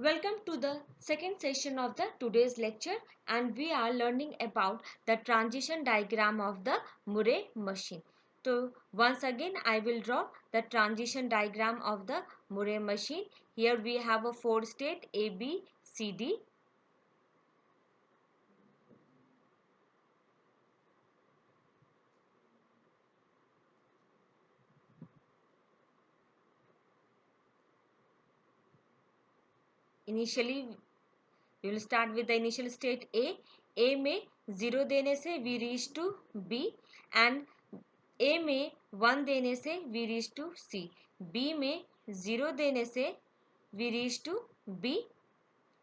Welcome to the second session of the today's lecture, and we are learning about the transition diagram of the Murray machine. So once again I will draw the transition diagram of the Murray machine. Here we have a 4-state A, B, C, D. Initially we will start with the initial state A. A में 0 देने से we reach to B, and A में 1 देने से we reach to C. B में 0 देने से we reach to B,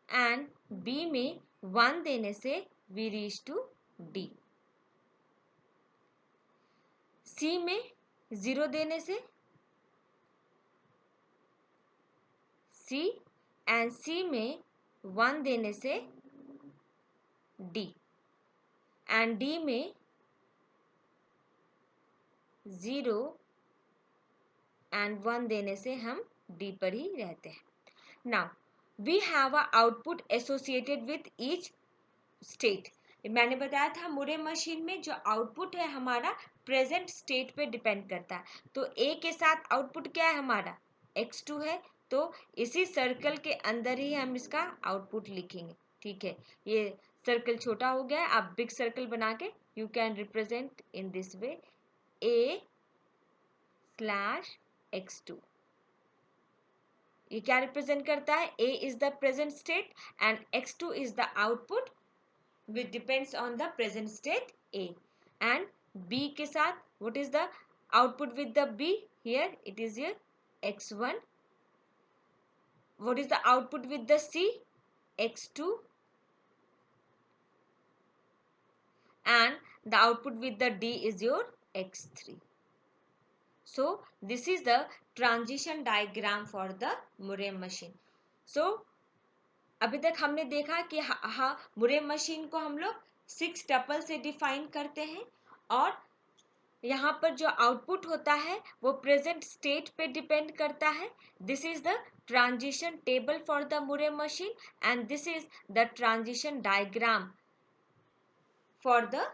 and B में 1 देने से we reach to D. C में 0 देने से C, and C में 1 देने से D, and D में 0 and 1 देने से हम D पर ही रहते हैं. Now we have a output associated with each state. मैंने बताया था मुरे मशीन में जो आउटपुट है हमारा प्रेजेंट स्टेट पे डिपेंड करता है. तो A के साथ आउटपुट क्या है हमारा x2 है, तो इसी सर्कल के अंदर ही हम इसका आउटपुट लिखेंगे. ठीक है, ये सर्कल छोटा हो गया है. आप बिग सर्कल बना के you can represent in this way A/x2. ये क्या रिप्रेजेंट करता है? A is the present state and x2 is the output which depends on the present state A. And B के साथ what is the output with the B? Here it is here x1. What is the output with the C? x2. And the output with the D is your x3. So this is the transition diagram for the Murray machine. So अभी तक हमने देखा कि मुरे machine को हम लोग 6 tuple से डिफाइन करते हैं, और यहाँ पर जो आउटपुट होता है वो प्रेजेंट स्टेट पे डिपेंड करता है. This is the transition table for the Moore machine and this is the transition diagram for the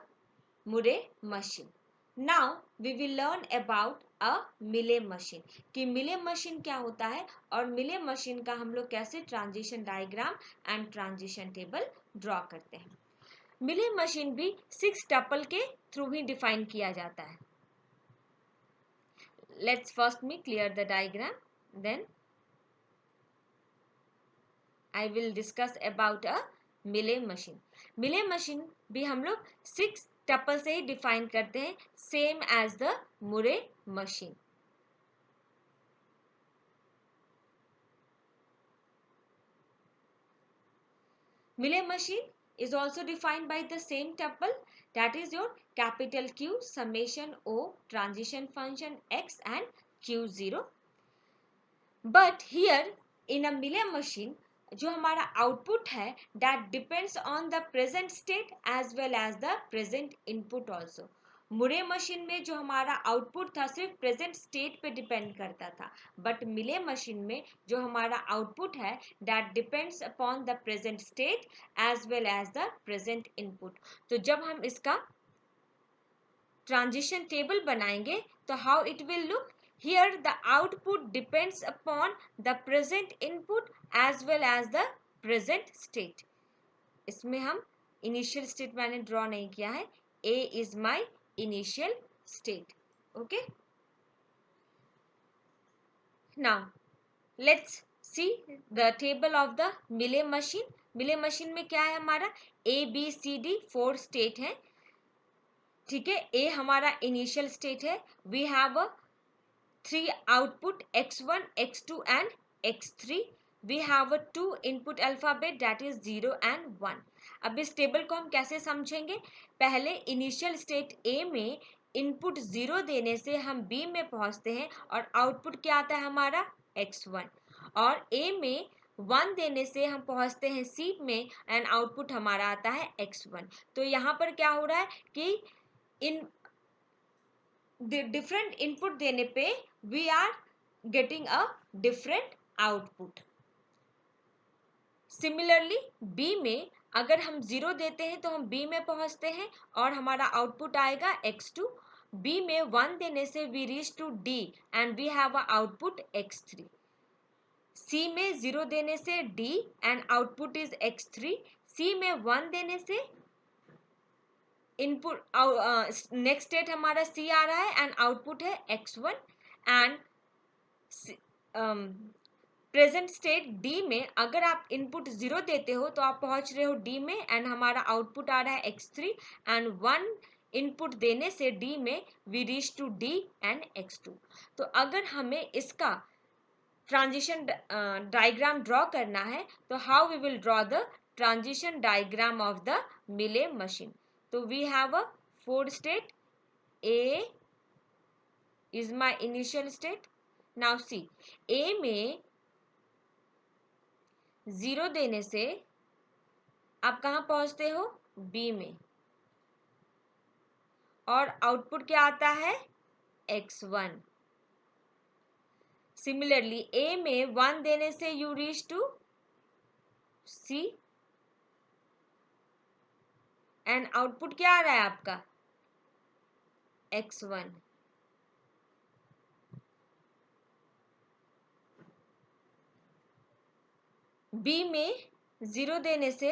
Moore machine. Now we will learn about a Mealy machine कि मिले machine क्या होता है और मिले मशीन का हम लोग कैसे transition diagram and transition table draw करते हैं. मिले मशीन भी 6 टपल के थ्रू ही डिफाइन किया जाता है. Let's first me clear the diagram, then I will discuss about a Millet machine. Millet machine भी हम लोग 6 टपल से ही डिफाइन करते हैं, same as the Moore machine. Millet machine is also defined by the same tuple, that is your capital Q summation O transition function x and Q0. But here in a Millet machine जो हमारा output है that depends on the present state as well as the present input also. मुरे machine में जो हमारा output था सिर्फ present state पे डिपेंड करता था, बट मिले मशीन में जो हमारा आउटपुट है that depends upon the present state as well as the present input. तो जब हम इसका ट्रांजिशन टेबल बनाएंगे तो how it will look. Here the output depends upon the present input as well as the present state. इसमें हम initial state मैंने draw नहीं किया है. A is my initial state. Okay. Now let's see the table of the Millet machine. Millet machine में क्या है हमारा A, B, C, D 4 state है. ठीक है, A हमारा initial state है. We have a 3 output x1, x2 and x3. We have a 2 input alphabet that is 0 and 1. अब इस टेबल को हम कैसे समझेंगे? पहले इनिशियल स्टेट A में इनपुट 0 देने से हम B में पहुंचते हैं और आउटपुट क्या आता है हमारा x1, और A में 1 देने से हम पहुंचते हैं C में एंड आउटपुट हमारा आता है x1. तो यहाँ पर क्या हो रहा है कि इन डिफरेंट इनपुट देने पे we are getting a different output. Similarly B में अगर हम 0 देते हैं तो हम बी में पहुंचते हैं और हमारा आउटपुट आएगा x2. बी में 1 देने से we reach to D and we have a output x3. C में 0 देने से D and output is x3. C में 1 देने से इनपुट नेक्स्ट स्टेट हमारा सी आ रहा है एंड आउटपुट है x1. And present state D में अगर आप इनपुट 0 देते हो तो आप पहुंच रहे हो डी में एंड हमारा आउटपुट आ रहा है x3 एंड 1 इनपुट देने से डी में we reach to D and x2. तो अगर हमें इसका ट्रांजिशन डायग्राम ड्रॉ करना है तो how we will draw the transition diagram of the Mealy machine. तो we have a 4 state. A is my initial state. Now see, A में 0 देने से आप कहाँ पहुंचते हो? B में. और आउटपुट क्या आता है? x1. सिमिलरली A में 1 देने से you reach to C and output क्या आ रहा है आपका? x1. B में 0 देने से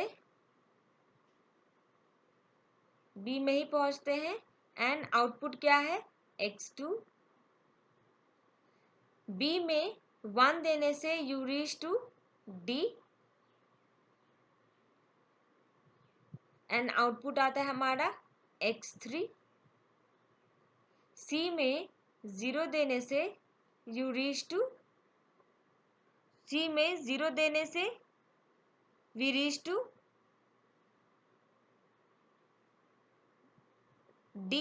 B में ही पहुंचते हैं एंड आउटपुट क्या है? x2. B में 1 देने से you reach to D and output आता है हमारा x3. C में 0 देने से यू रीच टू C में 0 देने से we reach to D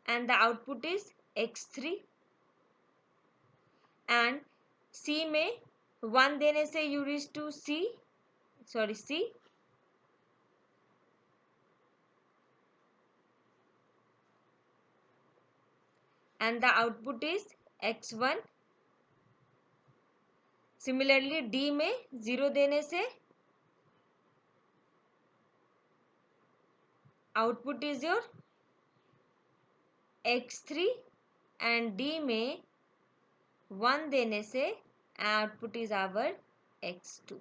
and the output is x3. and C में 1 देने से you reach to C and the output is x1. Similarly D में 0 देने से output is your x3 and D में 1 देने से output is our x2.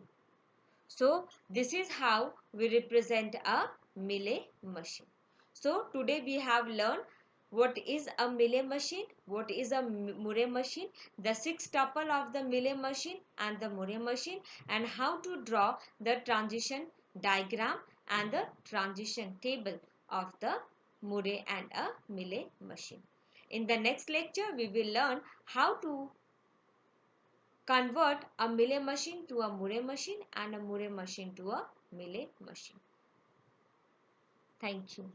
So this is how we represent a Mealy machine. So today we have learned what is a Mealy machine, what is a Murray machine, the 6 tuple of the Mealy machine and the Murray machine, and how to draw the transition diagram and the transition table of the Murray and a Mealy machine. In the next lecture, we will learn how to convert a Mealy machine to a Murray machine and a Murray machine to a Mealy machine. Thank you.